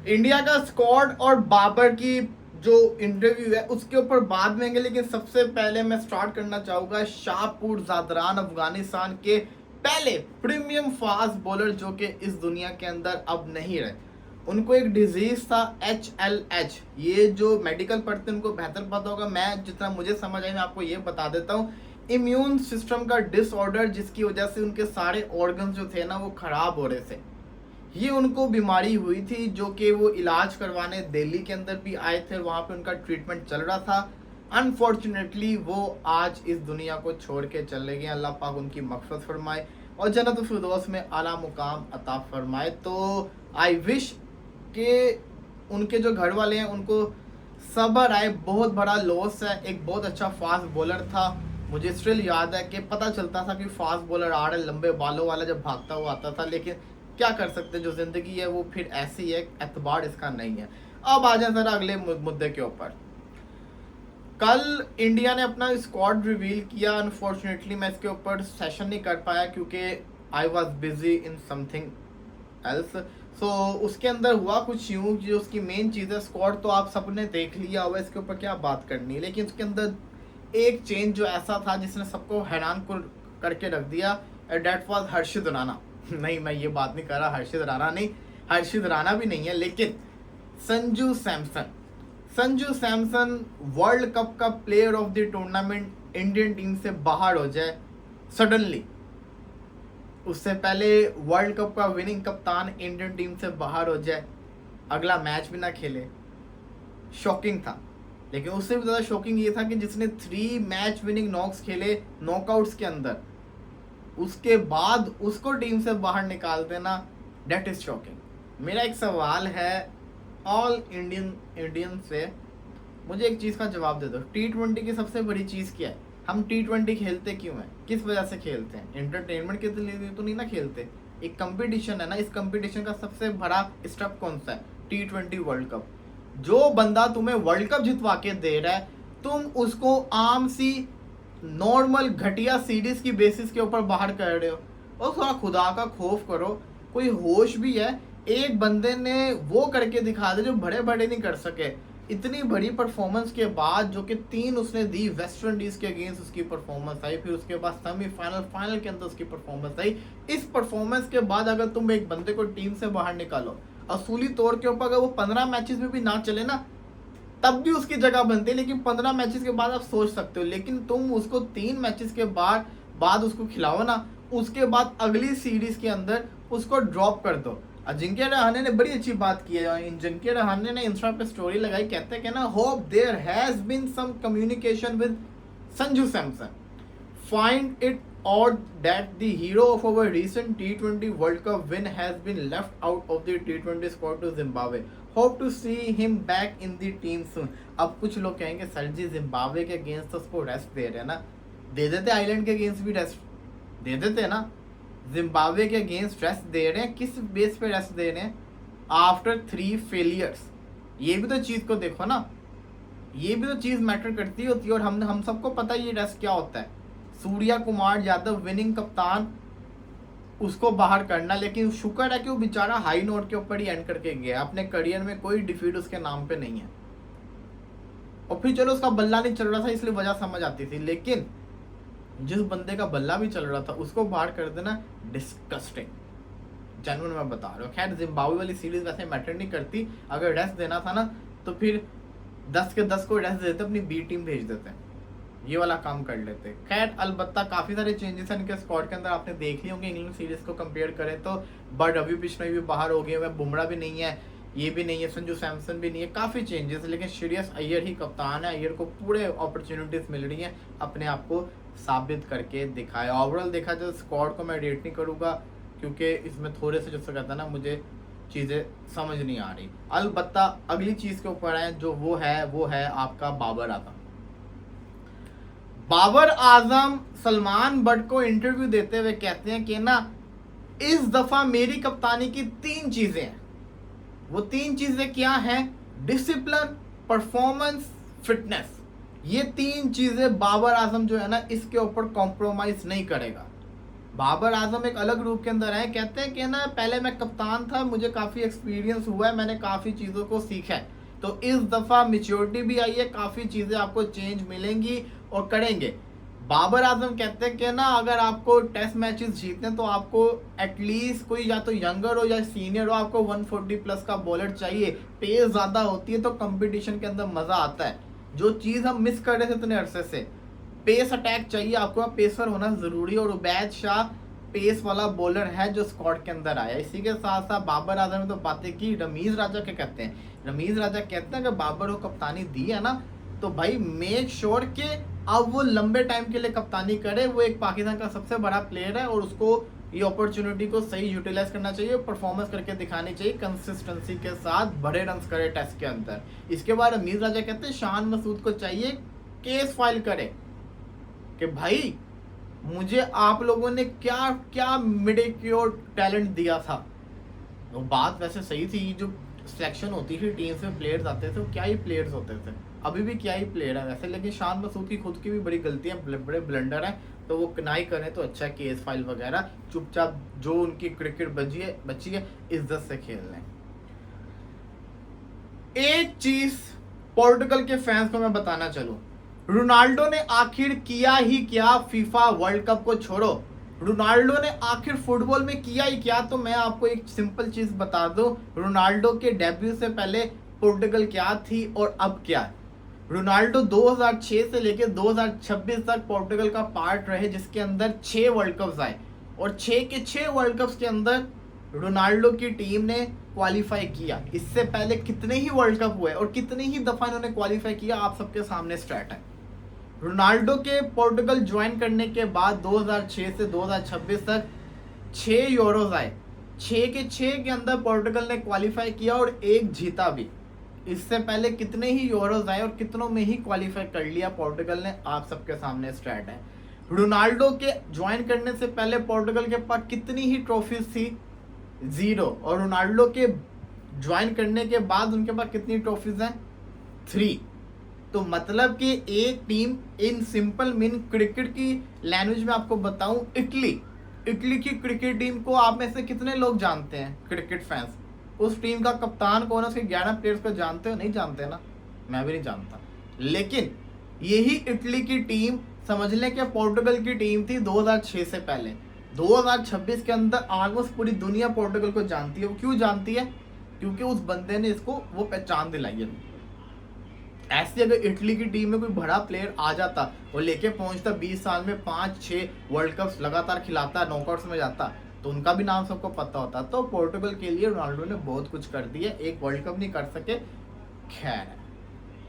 India का squad और बाबर की जो इंटरव्यू है उसके ऊपर बाद में, लेकिन सबसे पहले मैं स्टार्ट करना चाहूंगा शाहपुर जादरान अफगानिस्तान के पहले प्रीमियम फास्ट बॉलर जो कि इस दुनिया के अंदर अब नहीं रहे। उनको एक डिजीज था HLH, ये जो मेडिकल पढ़ते हैं उनको बेहतर पता होगा, मैं जितना मुझे समझ आई मैं आपको ये बता देता हूँ। इम्यून सिस्टम का डिसऑर्डर जिसकी वजह से उनके सारे ऑर्गन्स जो थे ना वो खराब हो रहे थे। ये उनको बीमारी हुई थी जो कि वो इलाज करवाने दिल्ली के अंदर भी आए थे, वहाँ पे उनका ट्रीटमेंट चल रहा था। अनफॉर्चुनेटली वो आज इस दुनिया को छोड़ के चले गए। अल्लाह पाक उनकी मग़फ़िरत फरमाए और जन्नत फिरदौस में आला मुकाम अता फरमाए। तो आई विश कि उनके जो घर वाले हैं उनको सब्र आए। बहुत बड़ा लॉस है, एक बहुत अच्छा फास्ट बॉलर था। मुझे स्टिल याद है कि पता चलता था कि फास्ट बॉलर आ रहा है, लंबे बालों वाला जब भागता हुआ आता था, लेकिन क्या कर सकते हैं, जो जिंदगी है वो फिर ऐसी है, एतबार इसका नहीं है। अब आ जाए जरा अगले मुद्दे के ऊपर। कल इंडिया ने अपना स्क्वाड रिवील किया। अनफॉर्चुनेटली मैं इसके ऊपर सेशन नहीं कर पाया क्योंकि I was busy in something else. So उसके अंदर हुआ कुछ यूँ, जो उसकी मेन चीज़ है स्क्वाड तो आप सबने देख लिया हुआ, इसके ऊपर क्या बात करनी है। लेकिन उसके अंदर एक चेंज जो ऐसा था जिसने सबको हैरान करके रख दिया, डेट वॉज हर्षित राणा। नहीं, मैं ये बात नहीं कर रहा, हर्षित राणा नहीं, हर्षित राणा भी नहीं है, लेकिन संजू सैमसन। संजू सैमसन वर्ल्ड कप का player of the tournament Indian team से बाहर हो जाए सडनली, उससे पहले वर्ल्ड कप का विनिंग कप्तान इंडियन टीम से बाहर हो जाए, अगला मैच भी ना खेले, शॉकिंग था। लेकिन उससे भी ज़्यादा शॉकिंग ये था कि जिसने 3 मैच विनिंग नॉक्स खेले नॉकआउट्स के अंदर, उसके बाद उसको टीम से बाहर निकाल देना, डेट इज शॉकिंग। मेरा एक सवाल है ऑल इंडियन से, मुझे एक चीज़ का जवाब दे दो, T20 की सबसे बड़ी चीज़ क्या है? हम T20 खेलते क्यों हैं? किस वजह से खेलते हैं? एंटरटेनमेंट के लिए तो नहीं ना खेलते, एक कंपटीशन है ना। इस कंपटीशन का सबसे बड़ा स्टेप कौन सा है? T20 world cup. जो बंदा तुम्हें वर्ल्ड कप जितवा के दे रहा है, तुम उसको आम सी नॉर्मल घटिया सीरीज की बेसिस के ऊपर बाहर कर रहे हो। और थोड़ा खुदा का खौफ करो, कोई होश भी है। एक बंदे ने वो करके दिखा दे जो बड़े बड़े नहीं कर सके। इतनी बड़ी परफॉर्मेंस के बाद जो कि 3 उसने दी, वेस्ट इंडीज के अगेंस्ट उसकी परफॉर्मेंस आई, फिर उसके बाद सेमीफाइनल फाइनल के अंदर उसकी परफॉर्मेंस आई। इस परफॉर्मेंस के बाद अगर तुम एक बंदे को टीम से बाहर निकालो, असूली तौर के ऊपर अगर वो 15 मैचेस में भी ना चले ना, तब भी उसकी जगह बनती है। लेकिन 15 मैचेस के बाद आप सोच सकते हो, लेकिन तुम उसको 3 मैचेस के बाद उसको खिलाओ ना, उसके बाद अगली सीरीज के अंदर उसको ड्रॉप कर दो। अजिंक्य रहाणे ने बड़ी अच्छी बात की है, अजिंक्य रहाणे ने इंस्टा पे स्टोरी लगाई, कहते हैं कि ना, hope there has been some communication with Sanju Samson, find it odd that the hero of our recent T20 World Cup win has been left out of the T20 squad to Zimbabwe. Hope to see him back in the team soon. अब कुछ लोग कहेंगे sir जी Zimbabwe के against तो उसको rest दे रहे हैं ना, दे देते आइलैंड के अगेंस्ट भी रेस्ट दे देते ना। जिम्बाब्वे के अगेंस्ट रेस्ट दे रहे हैं, किस बेस पे रेस्ट दे रहे हैं? After 3 failures. ये भी तो चीज़ को देखो ना, ये भी तो चीज़ मैटर करती होती है। और हम सबको पता है ये रेस्ट क्या होता है। सूर्या कुमार यादव विनिंग कप्तान, उसको बाहर करना, लेकिन शुक्र है कि वो बेचारा हाई नोट के ऊपर ही एंड करके गया, अपने करियर में कोई डिफीट उसके नाम पे नहीं है। और फिर चलो उसका बल्ला नहीं चल रहा था इसलिए वजह समझ आती थी, लेकिन जिस बंदे का बल्ला भी चल रहा था उसको बाहर कर देना, डिस्कस्टिंग, जेन्युइन मैं बता रहा हूँ। खैर जिम्बाब्वे वाली सीरीज वैसे मैटर नहीं करती, अगर रेस्ट देना था ना तो फिर 10 के 10 को रेस्ट देते, अपनी बी टीम भेज देते, ये वाला काम कर लेते। खैर अलबत्ता काफ़ी सारे चेंजेस हैं इनके स्क्वाड के अंदर, आपने देख लिए होंगे इंग्लैंड सीरीज को कंपेयर करें तो। बट रवि बिश्नोई भी बाहर हो गए हैं, बुमराह भी नहीं है, ये भी नहीं है, संजू सैमसन भी नहीं है, काफ़ी चेंजेस। लेकिन श्रेयस अय्यर ही कप्तान है, अय्यर को पूरे अपॉर्चुनिटीज मिल रही हैं अपने आप को साबित करके दिखाया। ओवरऑल देखा जाए स्क्वाड को मैं रेट नहीं करूँगा क्योंकि इसमें थोड़े से जैसे कहता ना मुझे चीज़ें समझ नहीं आ रही। अलबत्ता अगली चीज़ के ऊपर है जो वो है आपका बाबर आजम। बाबर आजम सलमान बट को इंटरव्यू देते हुए कहते हैं कि ना, इस दफा मेरी कप्तानी की 3 चीजें हैं। वो 3 चीजें क्या हैं? Discipline, performance, fitness. ये 3 चीजें बाबर आजम जो है ना इसके ऊपर कॉम्प्रोमाइज नहीं करेगा। बाबर आजम एक अलग रूप के अंदर आए, कहते हैं कि ना पहले मैं कप्तान था, मुझे काफ़ी एक्सपीरियंस हुआ है, मैंने काफ़ी चीज़ों को सीखा है, तो इस दफ़ा मेच्योरिटी भी आई है, काफ़ी चीज़ें आपको चेंज मिलेंगी और करेंगे। बाबर आजम कहते हैं कि ना अगर आपको टेस्ट मैचेस जीतने हैं तो आपको एटलीस्ट कोई या तो यंगर हो या सीनियर हो, आपको 140 प्लस का बॉलर चाहिए। पेस ज़्यादा होती है तो कंपटीशन के अंदर मज़ा आता है, जो चीज़ हम मिस कर रहे थे इतने अरसे से। पेस अटैक चाहिए आपको, पेसर होना ज़रूरी है, और उबैद शाह पेस वाला बॉलर है जो स्क्वाड के अंदर आया। इसी के साथ साथ बाबर आजम ने तो बातें की। रमीज़ राजा क्या कहते हैं? रमीज़ राजा कहते हैं अगर बाबर को कप्तानी दी है ना तो भाई मेक श्योर कि अब वो लंबे टाइम के लिए कप्तानी करे। वो एक पाकिस्तान का सबसे बड़ा प्लेयर है और उसको ये अपॉर्चुनिटी को सही यूटिलाइज करना चाहिए, परफॉर्मेंस करके दिखानी चाहिए, कंसिस्टेंसी के साथ बड़े रन करे टेस्ट के अंदर। इसके बाद रमीज़ राजा कहते हैं शान मसूद को चाहिए केस फाइल करे कि भाई मुझे आप लोगों ने क्या क्या मिडिक्योर टैलेंट दिया था। वो बात वैसे सही थी, जो सिलेक्शन होती थी टीम से प्लेयर्स आते थे वो क्या ही प्लेयर्स होते थे, अभी भी क्या ही प्लेयर है वैसे। लेकिन शान मसूद की खुद की भी बड़ी गलतियां, बड़े ब्लंडर हैं, तो वो नहीं करें तो अच्छा है। केस फाइल वगैरह चुपचाप जो उनकी क्रिकेट बची है इज्जत से खेल लें। एक चीज पोर्टुगल के फैंस को मैं बताना चलूं, रोनाल्डो ने आखिर किया ही क्या फीफा वर्ल्ड कप को छोड़ो, रोनाल्डो ने आखिर फुटबॉल में किया ही क्या। तो मैं आपको एक सिंपल चीज बता दूं, रोनाल्डो के डेब्यू से पहले पोर्टुगल क्या थी और अब क्या है। रोनाल्डो 2006 से लेकर 2026 तक पोर्टुगल का पार्ट रहे, जिसके अंदर 6 वर्ल्ड कप्स आए, और 6 के 6 वर्ल्ड कप्स के अंदर रोनाल्डो की टीम ने क्वालिफाई किया। इससे पहले कितने ही वर्ल्ड कप हुए और कितनी ही दफा इन्होंने क्वालिफाई किया, आप सबके सामने स्टैट है। रोनाल्डो के पोर्टुगल ज्वाइन करने के बाद 2006 से 2026 तक 6 यूरोज आए, 6 के 6 के अंदर पोर्टुगल ने क्वालिफाई किया और एक जीता भी। इससे पहले कितने ही यूरोज आए और कितनों में ही क्वालिफाई कर लिया पोर्टुगल ने, आप सबके सामने स्टैट है। रोनाल्डो के ज्वाइन करने से पहले पोर्टुगल के पास कितनी ही ट्रॉफीज थी, 0, और रोनाल्डो के ज्वाइन करने के बाद उनके पास कितनी ट्रॉफीज हैं, 3। तो मतलब कि एक team, in simple mean cricket की लैंग्वेज में आपको बताऊं, इटली की क्रिकेट टीम को आप में से कितने लोग जानते हैं क्रिकेट फैंस? उस टीम का कप्तान कौन है, उसके 11 प्लेयर्स को जानते हो? नहीं जानते ना, मैं भी नहीं जानता। लेकिन यही इटली की टीम समझ लें कि पोर्टुगल की टीम थी 2006 से पहले। 2026 के अंदर ऑलमोस्ट पूरी दुनिया पोर्टुगल को जानती है। वो क्यों जानती है? क्योंकि उस बंदे ने इसको वो पहचान दिलाई है। ऐसे अगर इटली की टीम में कोई बड़ा प्लेयर आ जाता और लेके पहुंचता 20 साल में 5-6 वर्ल्ड कप लगातार खिलाता, नॉकआउट्स में जाता, तो उनका भी नाम सबको पता होता। तो पोर्टुगल के लिए रोनाल्डो ने बहुत कुछ कर दिया, एक वर्ल्ड कप नहीं कर सके, खैर है।